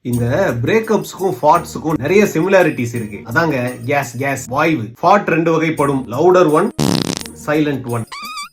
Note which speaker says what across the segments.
Speaker 1: இந்த பிரேக்கப்ஸ்க்கும் ஃபாட்ஸ்க்கும் நிறைய சிமிலாரிட்டிஸ் இருக்கு. அதாங்க கேஸ் வாய்வு. ஃபாட் ரெண்டு வகைப்படும், லவுடர் ஒன், சைலண்ட் ஒன்.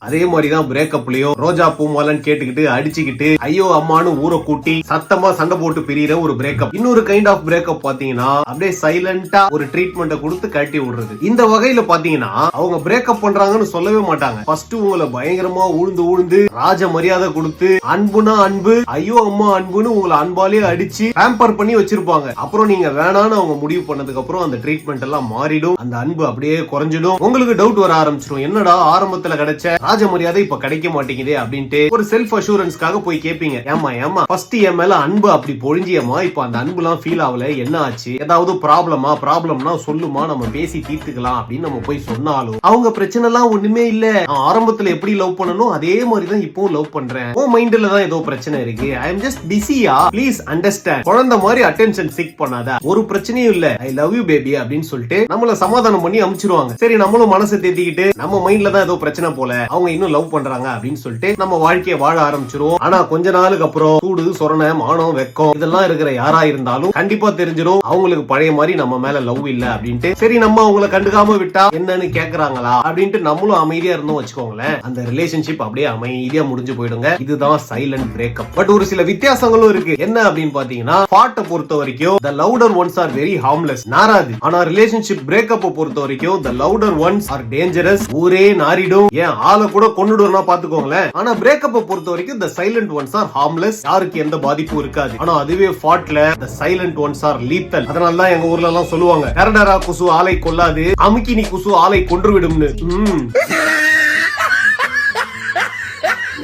Speaker 1: அதே மாதிரிதான் பிரேக்கப்லயும் ரோஜா பூமாலன்னு கேட்டுக்கிட்டு அடிச்சுக்கிட்டு ஐயோ அம்மானு ஊரை கூட்டி சத்தமா சண்டை போட்டு பிரியிற ஒரு பிரேக்கப். இன்னொரு கைண்ட் ஆஃப் பிரேக்கப் பாத்தீங்கன்னா அப்படியே சைலண்டா ஒரு ட்ரீட்மெண்ட்டை கொடுத்து கட்டி விடுறது. இந்த வகையில பாத்தீங்கன்னா அவங்க பிரேக்கப் பண்றாங்கன்னு சொல்லவே மாட்டாங்க. ஃபர்ஸ்ட் உங்களை பயங்கரமா உழுந்து ராஜ மரியாதை கொடுத்து அன்புனா அன்பு, ஐயோ அம்மா அன்புன்னு உங்களை அன்பாலே அடிச்சு பேம்பர் பண்ணி வச்சிருப்பாங்க. அப்புறம் நீங்க வேணான்னு அவங்க முடிவு பண்ணதுக்கு அப்புறம் அந்த ட்ரீட்மெண்ட் எல்லாம் மாறிடும், அந்த அன்பு அப்படியே குறைஞ்சிடும். உங்களுக்கு டவுட் வர ஆரம்பிச்சிடும், என்னடா ஆரம்பத்துல கிடைச்ச ராஜ மரியாதை இப்ப கிடைக்க மாட்டேங்குதே அப்படின்ட்டு ஒரு செல்ஃப் அஷூரன்ஸ்க்காக போய் கேட்பீங்க. ஏமா ஃபர்ஸ்ட் என் மேல அன்பு அப்படி பொழிஞ்சியம்மா, இப்ப அந்த அன்பு எல்லாம் ஃபீல் ஆகல, என்ன ஆச்சு, ஏதாவது ப்ராப்ளம்னா சொல்லுமா, நம்ம பேசி தீர்த்துக்கலாம் அப்படின்னு நம்ம போய் சொன்னாலும் அவங்க பிரச்சனை எல்லாம் ஒண்ணுமே இல்ல, நான் ஆரம்பத்துல எப்படி லவ் பண்ணணும் அதே மாதிரிதான் இப்பவும் லவ் பண்றேன், உன் மைண்ட்ல தான் ஏதோ பிரச்சனை இருக்கு, ஐ எம் ஜஸ்ட் பிஸியா, ப்ளீஸ் அண்டர்ஸ்டாண்ட், குழந்தை மாதிரி அட்டென்ஷன் சீக் பண்ணாத, ஒரு பிரச்சனையும் இல்ல, ஐ லவ் யூ பேபி அப்படின்னு சொல்லிட்டு நம்மள சமாதானம் பண்ணி அனுப்பிச்சிருவாங்க. சரி, நம்மளும் மனசை தேத்திக்கிட்டு நம்ம மைண்ட்ல தான் ஏதோ பிரச்சனை போல, அவங்க இன்னும் லவ் பண்றாங்க அப்படின்னு சொல்லிட்டு நம்ம வாழ்க்கையை வாழ ஆரம்பிச்சிருவோம். ஆனா கொஞ்ச நாளுக்கு அப்புறம் சூடு சொரணை மானம் வெக்கம் இதெல்லாம் இருக்கிற யாரா இருந்தாலும் கண்டிப்பா தெரிஞ்சிடும் அவங்களுக்கு பழைய மாதிரி நம்ம மேல லவ் இல்ல அப்படின்ட்டு. சரி, நம்ம அவங்கள கண்டுக்காம விட்டா என்னன்னு கேக்குறாங்களா அப்படின்ட்டு நம்மளும் அமைதியா இருந்தோம் வச்சுக்கோங்களேன், அந்த ரிலேஷன்ஷிப் அப்படியே அமைதியா முடிஞ்சு போயிடுங்க. இதுதான் சைலண்ட் பிரேக்கப். பட் ஒரு சில வித்தியாசங்களும் இருக்கு. என்ன அப்படின்னு பாத்தீங்கன்னா, ஃபாட்டை பொறுத்த வரைக்கும் the louder ones are very harmless, நாராது. ஆனா ரிலேஷன்ஷிப் பிரேக்கப் பொறுத்த வரைக்கும் the louder ones are dangerous, ஊரே நாரிடும், ஏன் ஆளை கூட கொன்னுடுறனா பாத்துக்கோங்களேன். ஆனா பிரேக்கப் பொறுத்த வரைக்கும் the silent ones are harmless, யாருக்கு எந்த பாதிப்பும் இருக்காது. ஆனா அதுவே ஃபாட்ல the silent ones are lethal. அதனால தான் எங்க ஊர்ல எல்லாம் சொல்லுவாங்க, கரடரா குசு ஆளை கொல்லாது, அமுக்கினி குசு ஆளை கொன்று விடும்னு.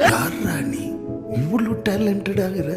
Speaker 2: யாரா நீ இவ்வளவு டேலண்டட் ஆகுற?